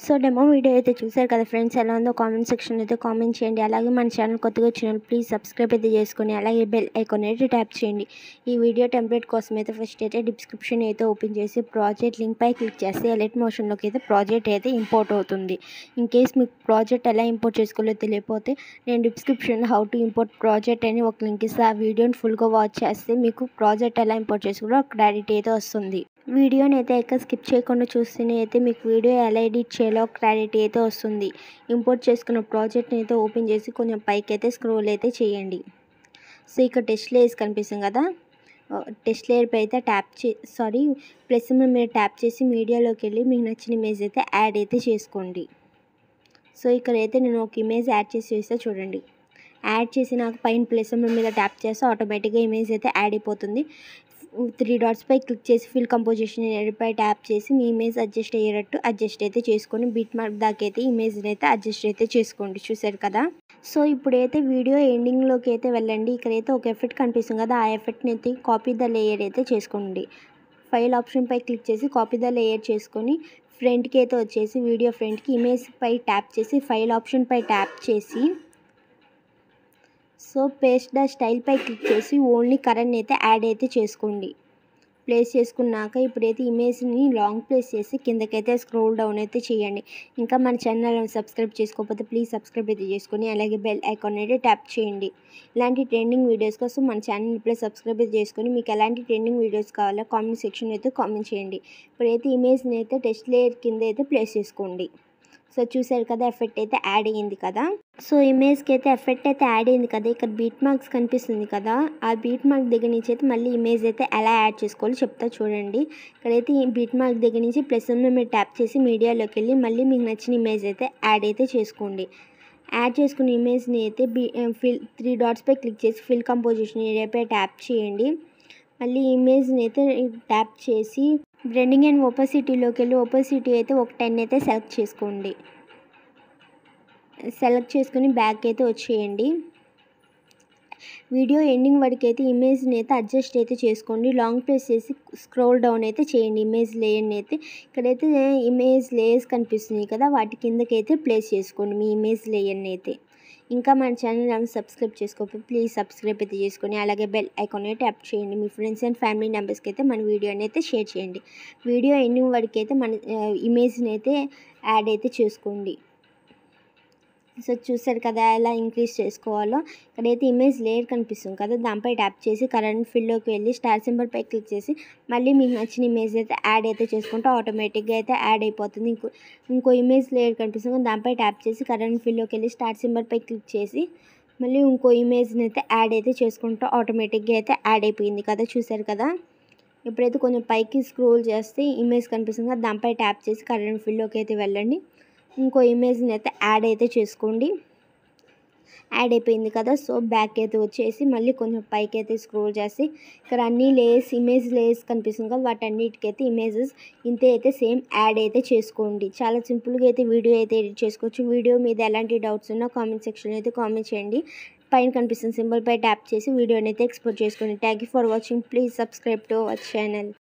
So demo video అయితే చూసారు కదా ఫ్రెండ్స్, ఎలా ఉందో కామెంట్ సెక్షన్ అయితే కామెంట్ చేయండి. అలాగే మన ఛానల్ కొత్తగా వచ్చిన ప్లీజ్ సబ్స్క్రైబ్ అయితే చేసుకొని అలాగే బెల్ ఐకాన్ అయితే ట్యాప్ చేయండి. ఈ వీడియో టెంప్లెట్ కోసం అయితే ఫస్ట్ అయితే డిస్క్రిప్షన్ అయితే ఓపెన్ చేసి ప్రాజెక్ట్ లింక్ పై క్లిక్ చేస్తే ఎలర్ట్ మోషన్లోకి అయితే ప్రాజెక్ట్ అయితే ఇంపోర్ట్ అవుతుంది. ఇన్ కేస్ మీకు ప్రాజెక్ట్ ఎలా ఇంపోర్ట్ చేసుకోవాలో తెలియకపోతే నేను డిస్క్రిప్షన్లో హౌ టు ఇంపోర్ట్ ప్రాజెక్ట్ అని ఒక లింక్ ఇస్తే ఆ వీడియోని ఫుల్గా వాచ్ చేస్తే మీకు ప్రాజెక్ట్ ఎలా ఇంపోర్ట్ చేసుకోవాలో క్లారిటీ అయితే వస్తుంది. వీడియోని అయితే ఎక్కడ స్కిప్ చేయకుండా చూస్తేనే అయితే మీకు వీడియో ఎలా ఎడిట్ చేయాలో క్లారిటీ అయితే వస్తుంది. ఇంపోర్ట్ చేసుకున్న ప్రాజెక్ట్ని అయితే ఓపెన్ చేసి కొంచెం పైకి అయితే స్క్రోల్ అయితే చేయండి. సో ఇక్కడ టెస్ట్ లేయర్స్ కనిపిస్తుంది కదా, టెస్ట్ లేయర్ పై అయితే ప్లస్ మీరు ట్యాప్ చేసి మీడియాలోకి వెళ్ళి మీకు నచ్చిన ఇమేజ్ అయితే యాడ్ అయితే చేసుకోండి. సో ఇక్కడైతే నేను ఒక ఇమేజ్ యాడ్ చేస్తే చూడండి, యాడ్ చేసి నాకు పైన ప్లస్ మీద ట్యాప్ చేస్తే ఆటోమేటిక్గా ఇమేజ్ అయితే యాడ్ అయిపోతుంది. 3 డాట్స్ పై క్లిక్ చేసి ఫిల్ కంపోజిషన్ పై ట్యాప్ చేసి మీ ఇమేజ్ అడ్జస్ట్ అయ్యేటట్టు అడ్జస్ట్ అయితే చేసుకొని బీట్ మార్క్ దాకా అయితే ఇమేజ్ని అయితే అడ్జస్ట్ అయితే చేసుకోండి. చూసారు కదా. సో ఇప్పుడైతే వీడియో ఎండింగ్లోకి అయితే వెళ్ళండి. ఇక్కడైతే ఒక ఎఫెక్ట్ కనిపిస్తుంది కదా, ఆ ఎఫెక్ట్ని అయితే కాపీ ద లేయర్ అయితే చేసుకోండి. ఫైల్ ఆప్షన్ పై క్లిక్ చేసి కాపీ ద లేయర్ చేసుకొని ఫ్రంట్కి అయితే వచ్చేసి వీడియో ఫ్రంట్కి ఇమేజ్ పై ట్యాప్ చేసి ఫైల్ ఆప్షన్ పై ట్యాప్ చేసి సో పేస్ట్ ద స్టైల్ పై క్లిక్ చేసి ఓన్లీ కరెంట్ అయితే యాడ్ అయితే చేసుకోండి. ప్లేస్ చేసుకున్నాక ఇప్పుడైతే ఇమేజ్ని లాంగ్ ప్లేస్ చేసి కిందకైతే స్క్రోల్ డౌన్ అయితే చేయండి. ఇంకా మన ఛానల్ సబ్స్క్రైబ్ చేసుకోకపోతే ప్లీజ్ సబ్స్క్రైబ్ అయితే చేసుకొని అలాగే బెల్ ఐకాన్ అయితే ట్యాప్ చేయండి. ఇలాంటి ట్రెండింగ్ వీడియోస్ కోసం మన ఛానల్ ఇప్పుడే సబ్స్క్రైబ్ అయితే చేసుకొని మీకు ఎలాంటి ట్రెండింగ్ వీడియోస్ కావాలో కామెంట్ సెక్షన్ అయితే కామెంట్ చేయండి. ఇప్పుడైతే ఇమేజ్ని అయితే టెస్ట్ లేయర్ కింద అయితే ప్లేస్ చేసుకోండి. సో చూసారు కదా, ఎఫెక్ట్ అయితే యాడ్ అయ్యింది కదా. సో ఇమేజ్కి అయితే ఎఫెక్ట్ అయితే యాడ్ అయింది కదా, ఇక్కడ బీట్ మార్క్స్ కనిపిస్తుంది కదా, ఆ బీట్ మార్క్ దగ్గర నుంచి అయితే మళ్ళీ ఇమేజ్ అయితే ఎలా యాడ్ చేసుకోవాలో చెప్తా చూడండి. ఇక్కడైతే ఈ బీట్ మార్క్ దగ్గర నుంచి ప్లస్ మీరు ట్యాప్ చేసి మీడియాలోకి వెళ్ళి మళ్ళీ మీకు నచ్చిన ఇమేజ్ అయితే యాడ్ అయితే చేసుకోండి. యాడ్ చేసుకున్న ఇమేజ్ని అయితే 3 డాట్స్ పై క్లిక్ చేసి ఫిల్ కంపోజిషన్ ఏరియాపై ట్యాప్ చేయండి. మళ్ళీ ఇమేజ్ని అయితే ట్యాప్ చేసి బ్లెండింగ్ అండ్ ఓపాసిటీలోకి వెళ్ళి ఓపాసిటీ అయితే ఒక 10 అయితే సెలెక్ట్ చేసుకోండి. సెలెక్ట్ చేసుకుని బ్యాక్ అయితే వచ్చేయండి. వీడియో ఎండింగ్ వరకు అయితే ఇమేజ్ని అయితే అడ్జస్ట్ అయితే చేసుకోండి. లాంగ్ ప్రెస్ చేసి స్క్రోల్ డౌన్ అయితే చేయండి ఇమేజ్ లేయర్ని అయితే. ఇక్కడైతే ఇమేజ్ లేయర్స్ కనిపిస్తున్నాయి కదా, వాటి కిందకి అయితే ప్లేస్ చేసుకోండి మీ ఇమేజ్ లేయర్ని అయితే. ఇంకా మన ఛానల్ సబ్స్క్రైబ్ చేసుకోకపోతే ప్లీజ్ సబ్స్క్రైబ్ అయితే చేసుకొని అలాగే బెల్ ఐకాన్ అయితే ట్యాప్ చేయండి. మీ ఫ్రెండ్స్ అండ్ ఫ్యామిలీ మెంబర్స్కి అయితే మన వీడియోని అయితే షేర్ చేయండి. వీడియో ఎండింగ్ వరకు అయితే మన ఇమేజ్ని అయితే యాడ్ అయితే చేసుకోండి. సో చూసారు కదా ఎలా ఇంక్రీజ్ చేసుకోవాలో. ఇక్కడైతే ఇమేజ్ లేయర్ కనిపిస్తుంది కదా, దానిపై ట్యాప్ చేసి కరెంట్ ఫిల్లోకి వెళ్ళి స్టార్ సింబల్ పై క్లిక్ చేసి మళ్ళీ మీకు నచ్చిన ఇమేజ్ అయితే యాడ్ అయితే చేసుకుంటే ఆటోమేటిక్గా అయితే యాడ్ అయిపోతుంది. ఇంకో ఇమేజ్ లేయర్ కనిపిస్తుంది, దానిపై ట్యాప్ చేసి కరెంట్ ఫిల్లోకి వెళ్ళి స్టార్ సింబల్ పై క్లిక్ చేసి మళ్ళీ ఇంకో ఇమేజ్ని అయితే యాడ్ అయితే చేసుకుంటే ఆటోమేటిక్గా అయితే యాడ్ అయిపోయింది కదా. చూసారు కదా. ఇప్పుడైతే కొంచెం పైకి స్క్రోల్ చేస్తే ఇమేజ్ కనిపిస్తుంది కదా, దానిపై ట్యాప్ చేసి కరెంట్ ఫిల్లోకి అయితే వెళ్ళండి. ఇంకో ఇమేజ్ని అయితే యాడ్ అయితే చేసుకోండి. యాడ్ అయిపోయింది కదా. సో బ్యాక్ అయితే వచ్చేసి మళ్ళీ కొంచెం పైకి అయితే స్క్రోల్ చేసి ఇక్కడ అన్ని లేయర్స్ ఇమేజ్ లేయర్స్ కనిపిస్తుంది కదా, వాటన్నిటికైతే ఇమేజెస్ ఇంతే అయితే సేమ్ యాడ్ అయితే చేసుకోండి. చాలా సింపుల్గా అయితే వీడియో అయితే ఎడిట్ చేసుకోవచ్చు. వీడియో మీద ఎలాంటి డౌట్స్ ఉన్నా కామెంట్ సెక్షన్ అయితే కామెంట్ చేయండి. పైన కనిపిస్తున్న సింబల్ పై ట్యాప్ చేసి వీడియోని అయితే ఎక్స్పోర్ట్ చేసుకోండి. Thank you for watching. Please subscribe to our channel.